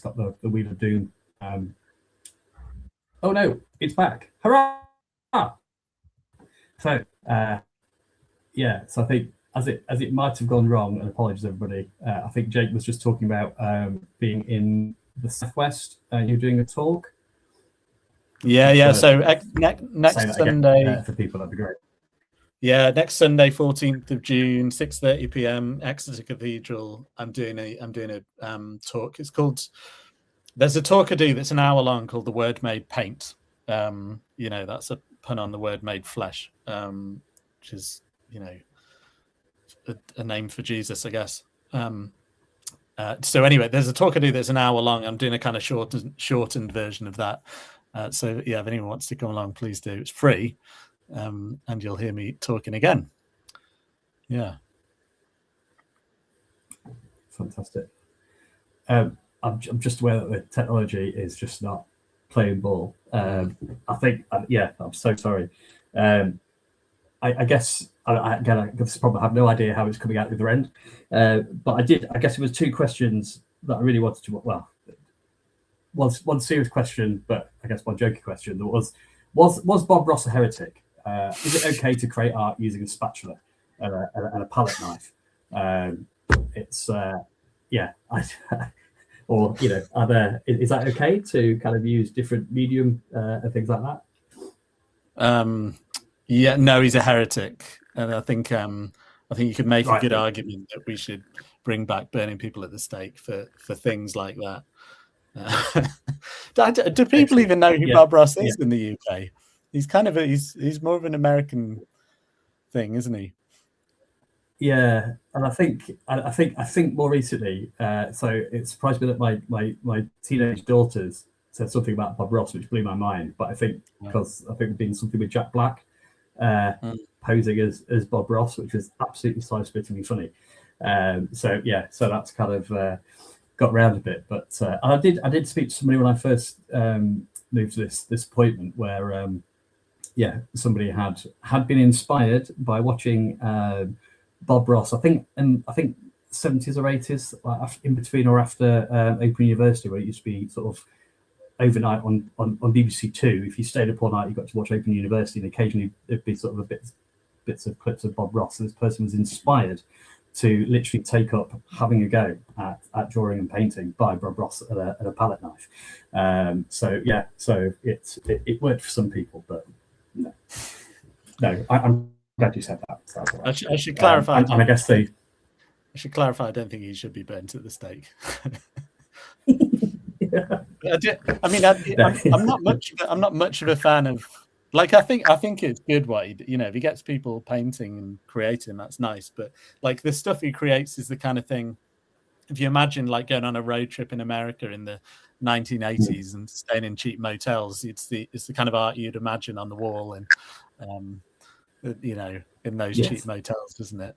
got the Wheel of Doom. Oh no, it's back! Hurrah! So yeah, so I think as it might have gone wrong, and apologies everybody. I think Jake was just talking about being in the Southwest. You're doing a talk. Yeah. So next Sunday again, for people, that'd be great. Yeah, next Sunday, 14th of June, 6:30 p.m., Exeter Cathedral. I'm doing a talk. It's called. There's a talk I do that's an hour long called "The Word Made Paint." That's a pun on the word made flesh, which is a name for Jesus, I guess. So anyway, there's a talk I do that's an hour long. I'm doing a kind of shortened version of that. So yeah, if anyone wants to come along, please do. It's free. And you'll hear me talking again. Yeah. Fantastic. I'm just aware that the technology is just not playing ball. I think, I'm so sorry. I guess, I probably have no idea how it's coming out the other end. But I guess it was two questions that I really wanted to, one serious question, but I guess one jokey question. There was Bob Ross a heretic? Is it okay to create art using a spatula and a palette knife? It's or is that okay to kind of use different medium and things like that? No, he's a heretic, and I think you could make a good argument that we should bring back burning people at the stake for things like that. Do people even know who Bob Ross is in the UK? He's kind of he's more of an American thing, isn't he? Yeah, and I think more recently. So it surprised me that my teenage daughters said something about Bob Ross, which blew my mind. But I think because there'd been something with Jack Black posing as Bob Ross, which was absolutely side-splittingly funny. So that's kind of got around a bit. But and I did speak to somebody when I first moved to this appointment where. Somebody had been inspired by watching Bob Ross. I think 70s or 80s, like in between or after Open University, where it used to be sort of overnight on BBC Two. If you stayed up all night, you got to watch Open University, and occasionally there'd be sort of bits of clips of Bob Ross. And this person was inspired to literally take up having a go at drawing and painting by Bob Ross at a palette knife. So it worked for some people, but. No, I'm glad you said that. So I should clarify. And I guess I should clarify. I don't think he should be burnt at the stake. I'm not much of a fan of. Like, I think it's good what if he gets people painting and creating, that's nice. But like the stuff he creates is the kind of thing. If you imagine like going on a road trip in America in the 1980s and staying in cheap motels, it's the kind of art you'd imagine on the wall and in those cheap motels, isn't it?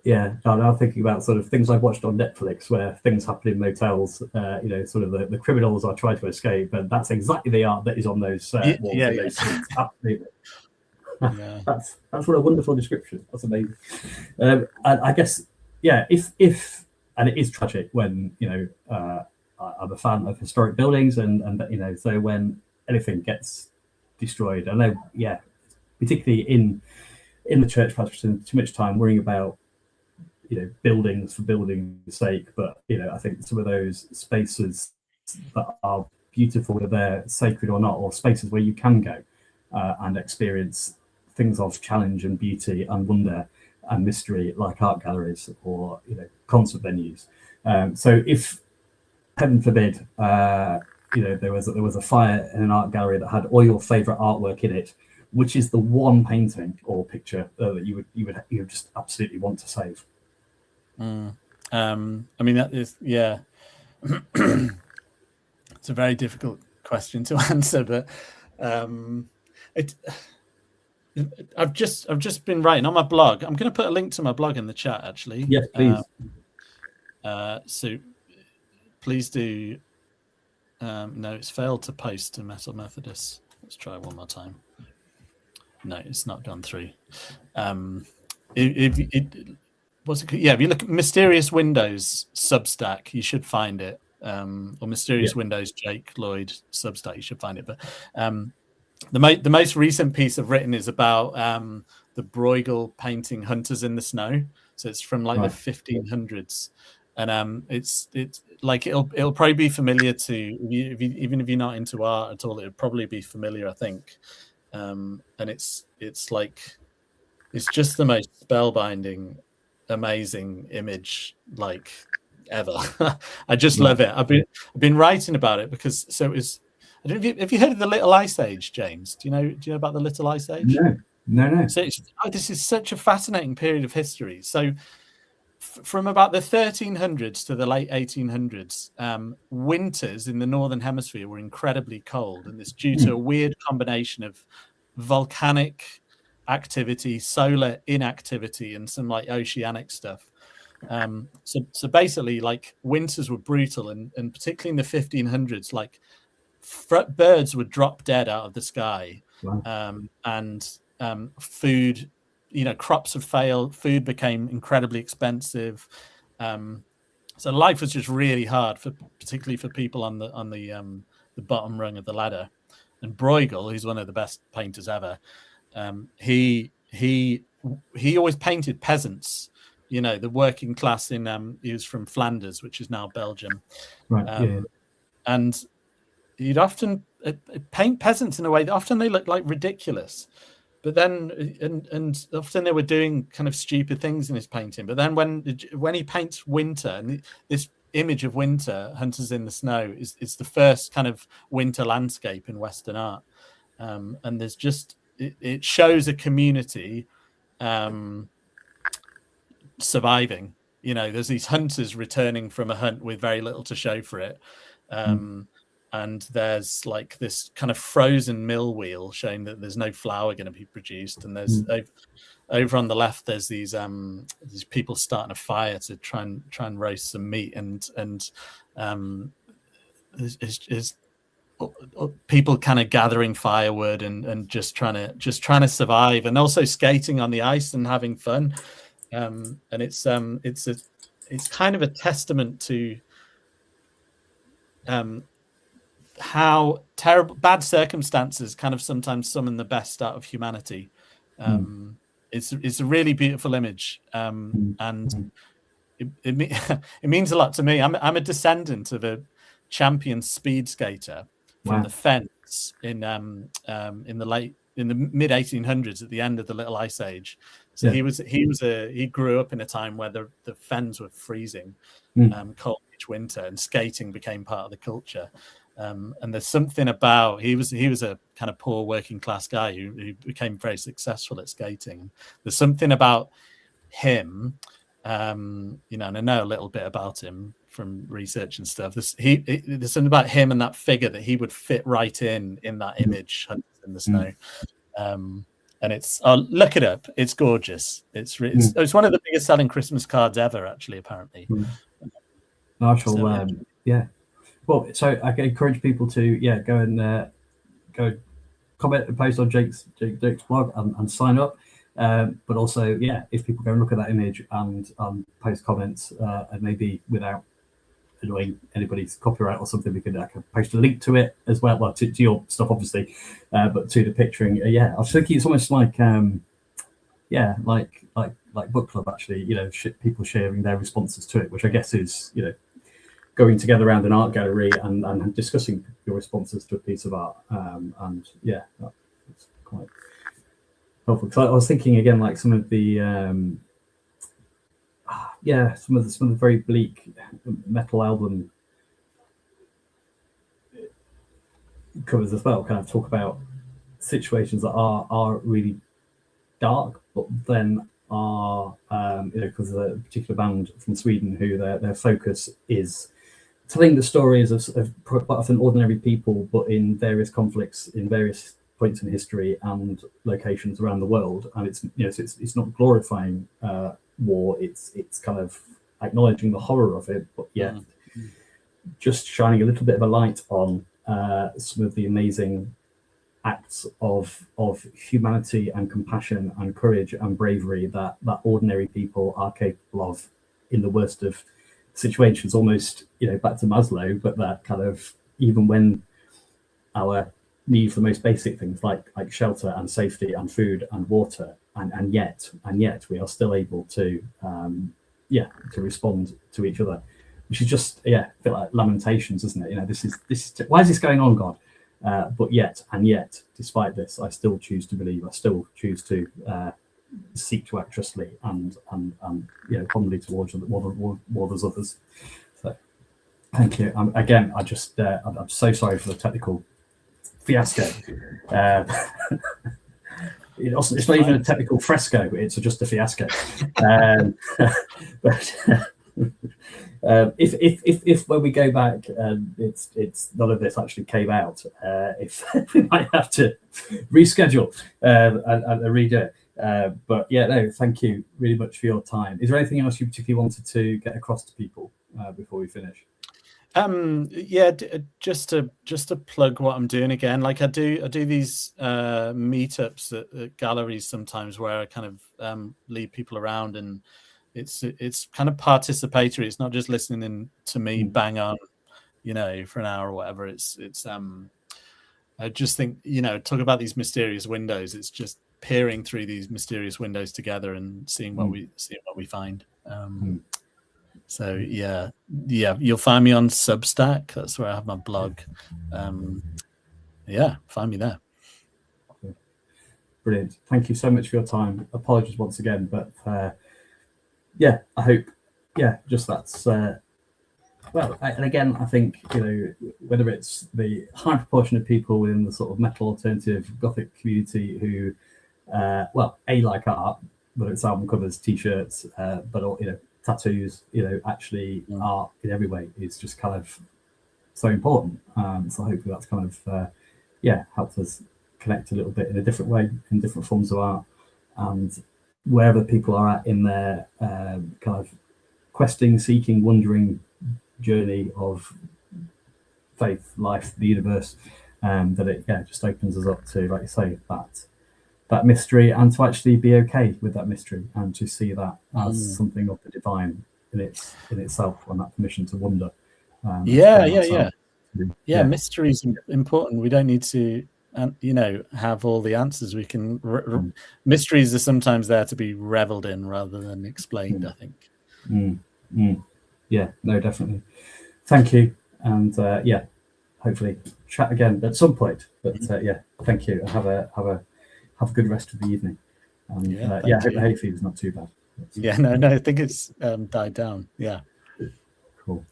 Yeah, I'm thinking about sort of things I've watched on Netflix where things happen in motels. Sort of the criminals are trying to escape, and that's exactly the art that is on those walls. Those scenes. Absolutely. Yeah. That's what a wonderful description. That's amazing. And I guess, if and it is tragic when I'm a fan of historic buildings and so when anything gets destroyed, I know, particularly in the church, perhaps too much time worrying about buildings for building's sake, but I think some of those spaces that are beautiful, whether they're sacred or not, or spaces where you can go and experience things of challenge and beauty and wonder and mystery, like art galleries or concert venues. So if heaven forbid there was a fire in an art gallery that had all your favorite artwork in it, which is the one painting or picture that you would just absolutely want to save? That is it's a very difficult question to answer, but I've just been writing on my blog. I'm going to put a link to my blog in the chat, actually. Yes, please. So please do. No, it's failed to post to Metal Methodist. Let's try one more time. No, it's not gone through. what's it called? Yeah, if you look at Mysterious Windows Substack, you should find it. Or Mysterious Windows Jake Lloyd Substack, you should find it. But the most recent piece I've written is about the Bruegel painting Hunters in the Snow. So it's from like the 1500s, and it's like it'll probably be familiar to even if you're not into art at all. It'll probably be familiar, I think. And it's like it's just the most spellbinding, amazing image like ever. I just love it. I've been writing about it because so it was. I don't know if you heard of the Little Ice Age, James? Do you know about the Little Ice Age? No. So this is such a fascinating period of history. So from about the 1300s to the late 1800s, winters in the northern hemisphere were incredibly cold, and it's due to a weird combination of volcanic activity, solar inactivity, and some like oceanic stuff. So basically, like winters were brutal, and particularly in the 1500s, like birds would drop dead out of the sky, and food, crops would fail. Food became incredibly expensive. So life was just really hard particularly for people on the bottom rung of the ladder. And Bruegel, who's one of the best painters ever, he always painted peasants. The working class in he was from Flanders, which is now Belgium, and he'd often paint peasants in a way that often they look like ridiculous, but then and often they were doing kind of stupid things in his painting. But then when he paints winter, and this image of winter, Hunters in the Snow, is the first kind of winter landscape in Western art, and there's just it shows a community surviving. There's these hunters returning from a hunt with very little to show for it. And there's like this kind of frozen mill wheel showing that there's no flour going to be produced. And there's over on the left, there's these people starting a fire to try and roast some meat. And is people kind of gathering firewood and just trying to survive, and also skating on the ice and having fun. And it's kind of a testament to how terrible bad circumstances kind of sometimes summon the best out of humanity. It's a really beautiful image, and it means a lot to me. I'm a descendant of a champion speed skater from the Fens in the mid 1800s, at the end of the Little Ice Age. So he grew up in a time where the Fens were freezing, cold each winter, and skating became part of the culture. And there's something about he was a kind of poor working class guy who became very successful at skating. There's something about him, and I know a little bit about him from research and stuff. There's something about him and that figure that he would fit right in that image, Hunters in the Snow. And it's look it up. It's gorgeous. It's one of the biggest selling Christmas cards ever, actually, apparently. Well, so I encourage people to go and go comment and post on Jake's blog and sign up. But also, if people go and look at that image and post comments, and maybe without annoying anybody's copyright or something, I can post a link to it as well. Well, to your stuff, obviously, but to the picturing. I was thinking it's almost like like book club, actually. People sharing their responses to it, which I guess is going together around an art gallery and discussing your responses to a piece of art. That's quite helpful. Because I was thinking again, like some of the some of the very bleak metal album covers as well, kind of talk about situations that are really dark, but then are because of a particular band from Sweden who their focus is telling the stories of quite often ordinary people, but in various conflicts, in various points in history and locations around the world. And it's not glorifying war. It's kind of acknowledging the horror of it, but yet just shining a little bit of a light on some of the amazing acts of humanity and compassion and courage and bravery that ordinary people are capable of in the worst of situations, almost, you know, back to Maslow, but that kind of, even when our need for the most basic things like shelter and safety and food and water, and yet we are still able to to respond to each other, which is just a bit like Lamentations, isn't it? You know, this is why is this going on, God? But yet, despite this, I still choose to believe. I still choose to seek to act justly and you know, fondly towards others. So, thank you. Again, I'm so sorry for the technical fiasco. It's not even a technical fresco; it's just a fiasco. But if when we go back, it's none of this actually came out, if we might have to reschedule and redo it. But yeah, no, thank you really much for your time. Is there anything else you particularly wanted to get across to people before we finish? Just to plug what I'm doing again. Like I do these meetups at galleries sometimes, where I kind of lead people around, and it's kind of participatory. It's not just listening to me bang on, you know, for an hour or whatever. It's I just think, you know, talk about these mysterious windows. It's just peering through these mysterious windows together and seeing what we find. So yeah, you'll find me on Substack. That's where I have my blog. Find me there. Brilliant. Thank you so much for your time. Apologies once again, but I hope, just that's well, and again, I think, you know, whether it's the high proportion of people within the sort of metal alternative Gothic community who, like art, but it's album covers, t-shirts, but you know, tattoos, you know, actually art in every way is just kind of so important. So hopefully that's kind of helped us connect a little bit in a different way, in different forms of art, and wherever people are at in their kind of questing, seeking, wondering journey of faith, life, the universe, that it just opens us up to, like you say, that mystery, and to actually be okay with that mystery, and to see that as something of the divine in itself, and that permission to wonder. Mystery is important. We don't need to you know, have all the answers. We can mysteries are sometimes there to be reveled in rather than explained, I think. Yeah, no, definitely. Thank you, and hopefully chat again at some point. But thank you. Have a good rest of the evening. And I hope the hay fever's not too bad. No, I think it's died down. Yeah. Cool.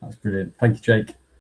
That's brilliant. Thank you, Jake.